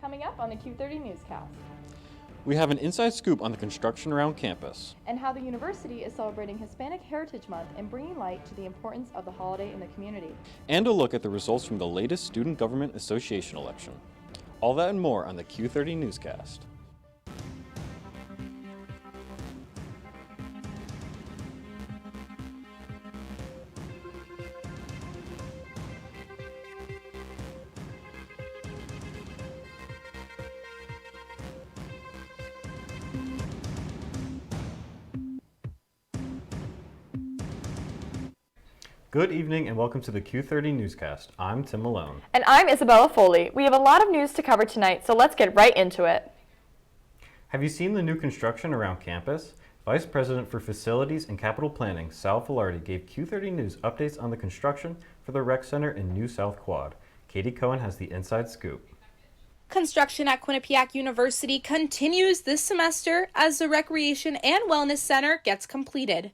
Coming up on the Q30 Newscast. We have an inside scoop on the construction around campus. And how the university is celebrating Hispanic Heritage Month and bringing light to the importance of the holiday in the community. And a look at the results from the latest Student Government Association election. All that and more on the Q30 Newscast. Good evening and welcome to the Q30 Newscast. I'm Tim Malone. And I'm Isabella Foley. We have a lot of news to cover tonight, so let's get right into it. Have you seen the new construction around campus? Vice President for Facilities and Capital Planning, Sal Filardi, gave Q30 News updates on the construction for the Rec Center in New South Quad. Katie Cohen has the inside scoop. Construction at Quinnipiac University continues this semester as the Recreation and Wellness Center gets completed.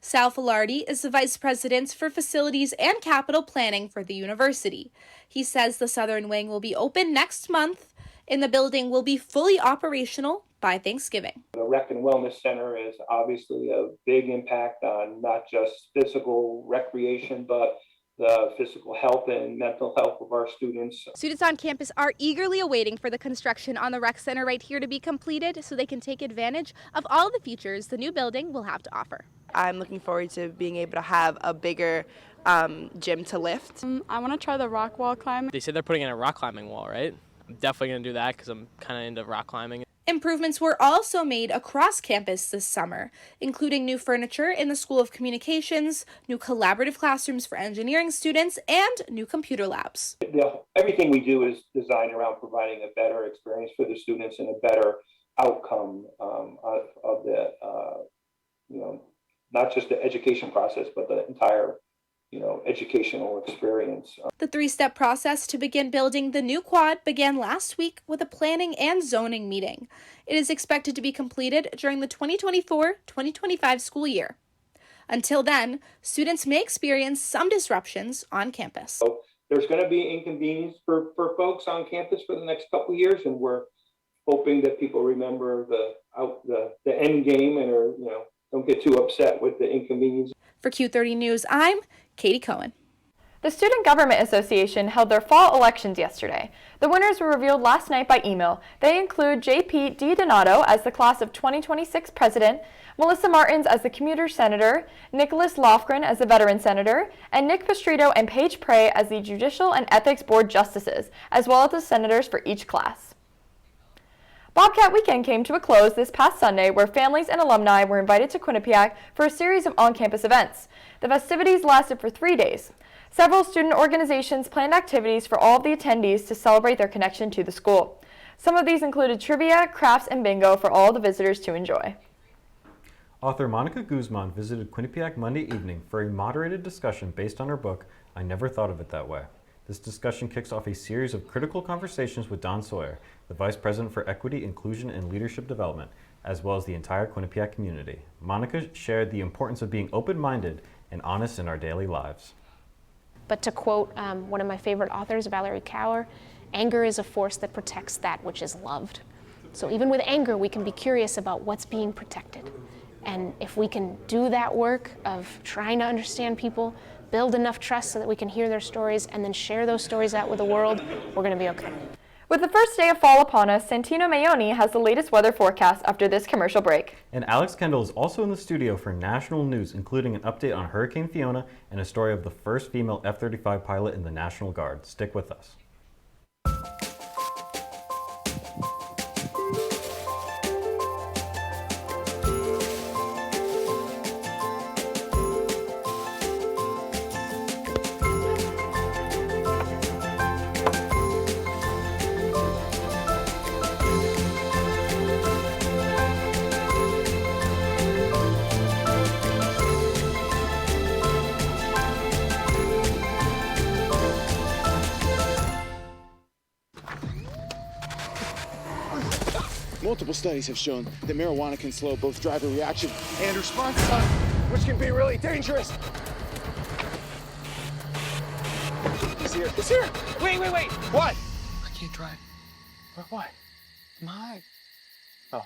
Sal Filardi is the Vice President for Facilities and Capital Planning for the university. He says the southern wing will be open next month and the building will be fully operational by Thanksgiving. The Rec and Wellness Center is obviously a big impact on not just physical recreation, but the physical health and mental health of our students. Students on campus are eagerly awaiting for the construction on the Rec Center right here to be completed so they can take advantage of all the features the new building will have to offer. I'm looking forward to being able to have a bigger gym to lift. I want to try the rock wall climb. They said they're putting in a rock climbing wall, right? I'm definitely going to do that because I'm kind of into rock climbing. Improvements were also made across campus this summer, including new furniture in the School of Communications, new collaborative classrooms for engineering students, and new computer labs. Everything we do is designed around providing a better experience for the students and a better outcome of the, not just the education process, but the entire educational experience. The three-step process to begin building the new quad began last week with a planning and zoning meeting. It is expected to be completed during the 2024-2025 school year. Until then, students may experience some disruptions on campus. So there's going to be inconvenience for folks on campus for the next couple of years, and we're hoping that people remember the end game and don't get too upset with the inconvenience. For Q30 News, I'm Katie Cohen. The Student Government Association held their fall elections yesterday. The winners were revealed last night by email. They include J.P. DiDonato as the class of 2026 president, Melissa Martins as the commuter senator, Nicholas Lofgren as the veteran senator, and Nick Pastrito and Paige Prey as the Judicial and Ethics Board justices, as well as the senators for each class. Bobcat Weekend came to a close this past Sunday, where families and alumni were invited to Quinnipiac for a series of on-campus events. The festivities lasted for 3 days. Several student organizations planned activities for all of the attendees to celebrate their connection to the school. Some of these included trivia, crafts, and bingo for all the visitors to enjoy. Author Monica Guzman visited Quinnipiac Monday evening for a moderated discussion based on her book, I Never Thought of It That Way. This discussion kicks off a series of critical conversations with Don Sawyer, the Vice President for Equity, Inclusion, and Leadership Development, as well as the entire Quinnipiac community. Monica shared the importance of being open-minded and honest in our daily lives. But to quote one of my favorite authors, Valerie Kaur, anger is a force that protects that which is loved. So even with anger, we can be curious about what's being protected. And if we can do that work of trying to understand people, build enough trust so that we can hear their stories and then share those stories out with the world, we're going to be okay. With the first day of fall upon us, Santino Mayoni has the latest weather forecast after this commercial break. And Alex Kendall is also in the studio for national news, including an update on Hurricane Fiona and a story of the first female F-35 pilot in the National Guard. Stick with us. Multiple studies have shown that marijuana can slow both driver reaction and response time, which can be really dangerous. He's here. He's here. Wait. What? I can't drive. What? My. Oh.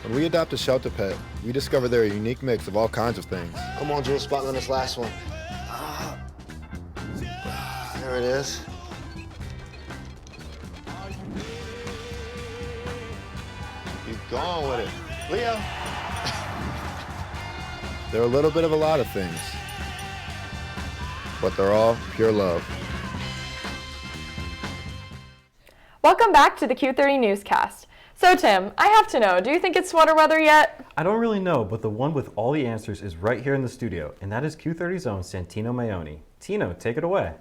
When we adopt a shelter pet, we discover they're a unique mix of all kinds of things. Come on, Jules, spot on this last one. There it is. Keep going with it. Leo! They're a little bit of a lot of things, but they're all pure love. Welcome back to the Q30 Newscast. So Tim, I have to know, do you think it's sweater weather yet? I don't really know, but the one with all the answers is right here in the studio, and that is Q30's own Santino Maione. Tino, take it away.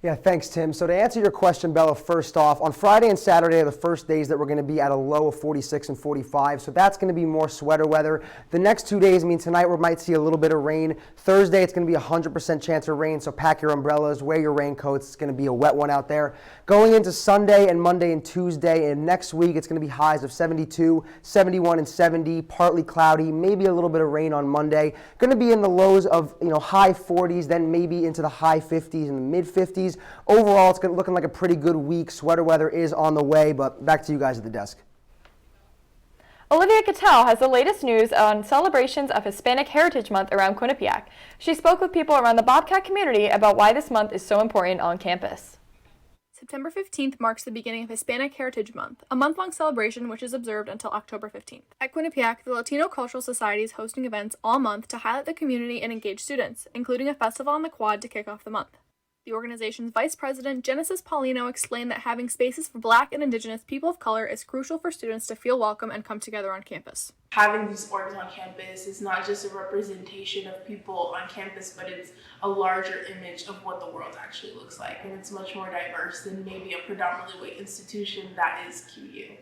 Yeah, thanks, Tim. So to answer your question, Bella, first off, on Friday and Saturday are the first days that we're going to be at a low of 46 and 45, so that's going to be more sweater weather. The next 2 days, I mean, tonight we might see a little bit of rain. Thursday, it's going to be 100% chance of rain, so pack your umbrellas, wear your raincoats. It's going to be a wet one out there. Going into Sunday and Monday and Tuesday, and next week, it's going to be highs of 72, 71, and 70, partly cloudy, maybe a little bit of rain on Monday. Going to be in the lows of, high 40s, then maybe into the high 50s and the mid 50s. Overall, it's looking like a pretty good week. Sweater weather is on the way, but back to you guys at the desk. Olivia Cattell has the latest news on celebrations of Hispanic Heritage Month around Quinnipiac. She spoke with people around the Bobcat community about why this month is so important on campus. September 15th marks the beginning of Hispanic Heritage Month, a month-long celebration which is observed until October 15th. At Quinnipiac, the Latino Cultural Society is hosting events all month to highlight the community and engage students, including a festival on the quad to kick off the month. The organization's vice president, Genesis Paulino, explained that having spaces for Black and Indigenous people of color is crucial for students to feel welcome and come together on campus. Having these orgs on campus is not just a representation of people on campus, but it's a larger image of what the world actually looks like. And it's much more diverse than maybe a predominantly white institution that is QU.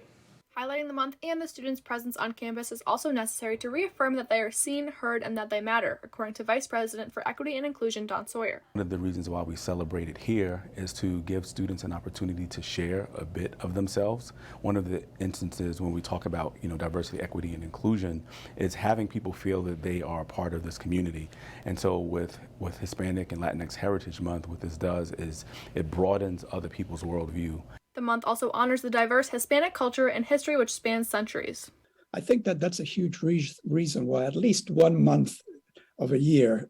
Highlighting the month and the students' presence on campus is also necessary to reaffirm that they are seen, heard, and that they matter, according to Vice President for Equity and Inclusion, Don Sawyer. One of the reasons why we celebrate it here is to give students an opportunity to share a bit of themselves. One of the instances when we talk about diversity, equity, and inclusion is having people feel that they are a part of this community. And so with Hispanic and Latinx Heritage Month, what this does is it broadens other people's worldview. The month also honors the diverse Hispanic culture and history which spans centuries. I think that's a huge reason why at least 1 month of a year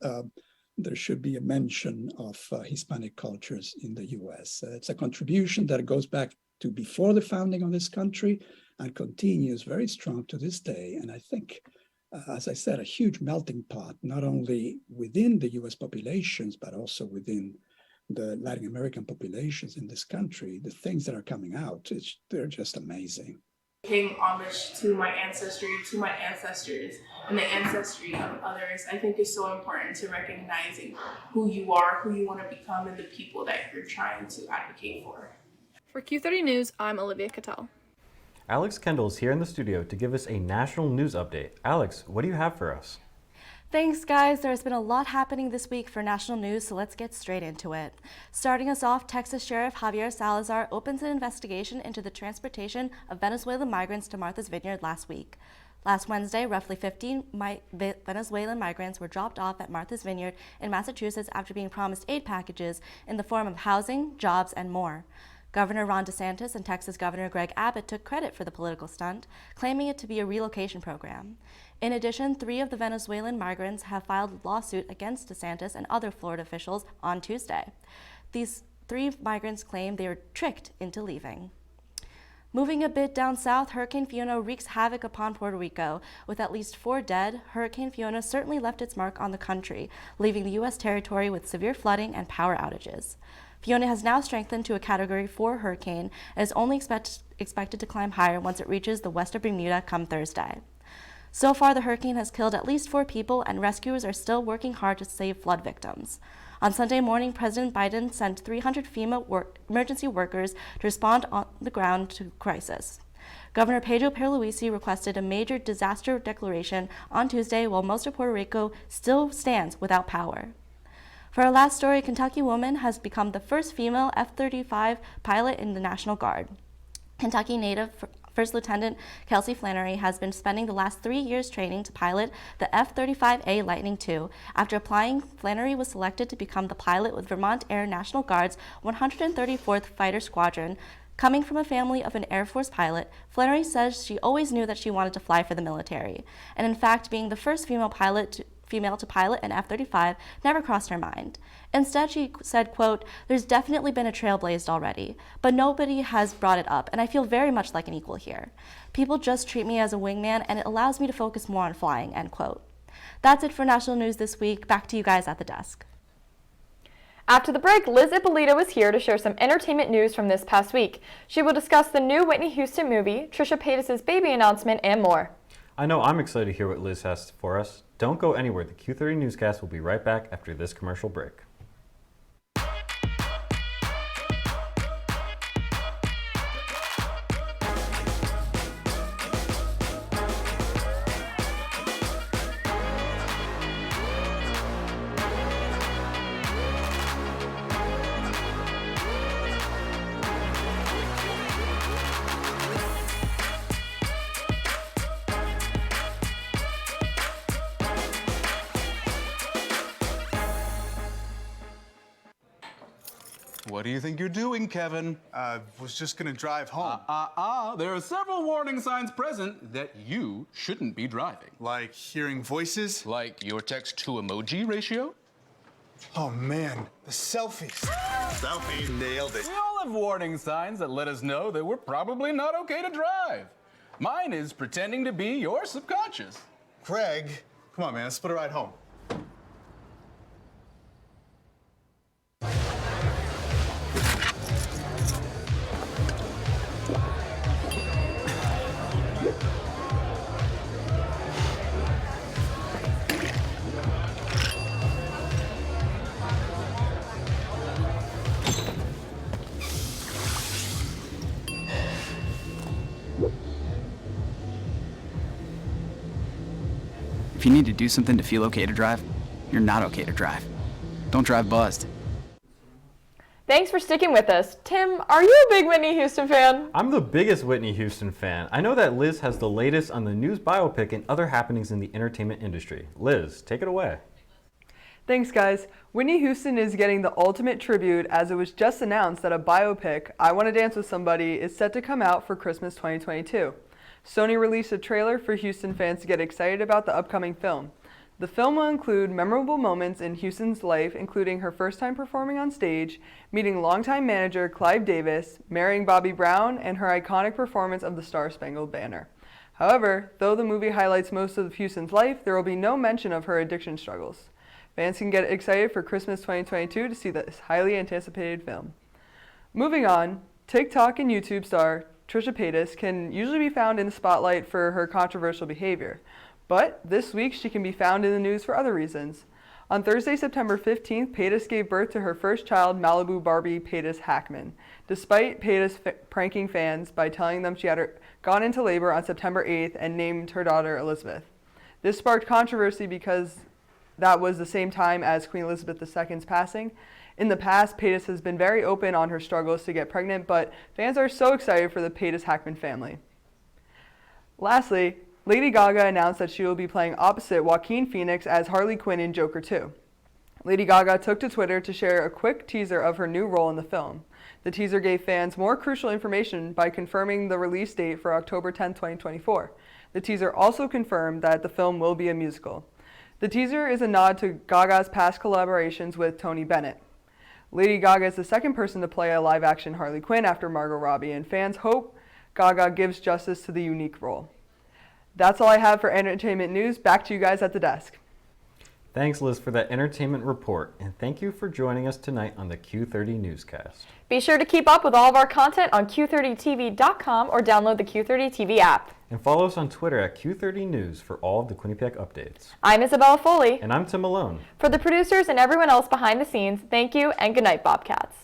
there should be a mention of Hispanic cultures in the U.S. It's a contribution that goes back to before the founding of this country and continues very strong to this day. And I think, as I said, a huge melting pot, not only within the U.S. populations, but also within the Latin American populations in this country. The things that are coming out, they're just amazing. Paying homage to my ancestry, to my ancestors, and the ancestry of others, I think is so important to recognizing who you are, who you want to become, and the people that you're trying to advocate for. For Q30 News, I'm Olivia Cattell. Alex Kendall is here in the studio to give us a national news update. Alex, what do you have for us? Thanks, guys. There's been a lot happening this week for national news, so let's get straight into it. Starting us off, Texas Sheriff Javier Salazar opens an investigation into the transportation of Venezuelan migrants to Martha's Vineyard last week. Last Wednesday, roughly 15 Venezuelan migrants were dropped off at Martha's Vineyard in Massachusetts after being promised aid packages in the form of housing, jobs, and more. Governor Ron DeSantis and Texas Governor Greg Abbott took credit for the political stunt, claiming it to be a relocation program. In addition, 3 of the Venezuelan migrants have filed a lawsuit against DeSantis and other Florida officials on Tuesday. These 3 migrants claim they were tricked into leaving. Moving a bit down south, Hurricane Fiona wreaks havoc upon Puerto Rico. With at least 4 dead, Hurricane Fiona certainly left its mark on the country, leaving the U.S. territory with severe flooding and power outages. Fiona has now strengthened to a Category 4 hurricane and is only expected to climb higher once it reaches the west of Bermuda come Thursday. So far, the hurricane has killed at least 4 people, and rescuers are still working hard to save flood victims. On Sunday morning, President Biden sent 300 FEMA emergency workers to respond on the ground to crisis. Governor Pedro Pierluisi requested a major disaster declaration on Tuesday, while most of Puerto Rico still stands without power. For our last story, a Kentucky woman has become the first female F-35 pilot in the National Guard. Kentucky native First Lieutenant Kelsey Flannery has been spending the last 3 years training to pilot the F-35A Lightning II. After applying, Flannery was selected to become the pilot with Vermont Air National Guard's 134th Fighter Squadron. Coming from a family of an Air Force pilot, Flannery says she always knew that she wanted to fly for the military. And in fact, being the first female to pilot an F-35 never crossed her mind. Instead, she said, quote, "There's definitely been a trail blazed already, but nobody has brought it up, and I feel very much like an equal here. People just treat me as a wingman, and it allows me to focus more on flying," end quote. That's it for national news this week. Back to you guys at the desk. After the break, Liz Ippolito is here to share some entertainment news from this past week. She will discuss the new Whitney Houston movie, Trisha Paytas' baby announcement, and more. I know I'm excited to hear what Liz has for us. Don't go anywhere. The Q30 Newscast will be right back after this commercial break. What do you think you're doing, Kevin? Was just gonna drive home. There are several warning signs present that you shouldn't be driving. Like hearing voices? Like your text-to-emoji ratio? Oh man, the selfies. Selfie, nailed it. We all have warning signs that let us know that we're probably not okay to drive. Mine is pretending to be your subconscious. Craig, come on man, let's split a ride home. If you need to do something to feel okay to drive, you're not okay to drive. Don't drive buzzed. Thanks for sticking with us. Tim, are you a big Whitney Houston fan? I'm the biggest Whitney Houston fan. I know that Liz has the latest on the news biopic and other happenings in the entertainment industry. Liz, take it away. Thanks, guys. Whitney Houston is getting the ultimate tribute as it was just announced that a biopic, I Want to Dance with Somebody, is set to come out for Christmas 2022. Sony released a trailer for Houston fans to get excited about the upcoming film. The film will include memorable moments in Houston's life, including her first time performing on stage, meeting longtime manager Clive Davis, marrying Bobby Brown, and her iconic performance of the Star-Spangled Banner. However, though the movie highlights most of Houston's life, there will be no mention of her addiction struggles. Fans can get excited for Christmas 2022 to see this highly anticipated film. Moving on, TikTok and YouTube star Trisha Paytas can usually be found in the spotlight for her controversial behavior, but this week she can be found in the news for other reasons. On Thursday, September 15th, Paytas gave birth to her first child, Malibu Barbie Paytas Hackman, despite Paytas pranking fans by telling them she had gone into labor on September 8th and named her daughter Elizabeth. This sparked controversy because that was the same time as Queen Elizabeth II's passing. In the past, Paytas has been very open on her struggles to get pregnant, but fans are so excited for the Paytas-Hackman family. Lastly, Lady Gaga announced that she will be playing opposite Joaquin Phoenix as Harley Quinn in Joker 2. Lady Gaga took to Twitter to share a quick teaser of her new role in the film. The teaser gave fans more crucial information by confirming the release date for October 10, 2024. The teaser also confirmed that the film will be a musical. The teaser is a nod to Gaga's past collaborations with Tony Bennett. Lady Gaga is the second person to play a live-action Harley Quinn after Margot Robbie, and fans hope Gaga gives justice to the unique role. That's all I have for entertainment news. Back to you guys at the desk. Thanks, Liz, for that entertainment report, and thank you for joining us tonight on the Q30 Newscast. Be sure to keep up with all of our content on Q30TV.com or download the Q30 TV app. And follow us on Twitter at Q30 News for all of the Quinnipiac updates. I'm Isabella Foley. And I'm Tim Malone. For the producers and everyone else behind the scenes, thank you and good night, Bobcats.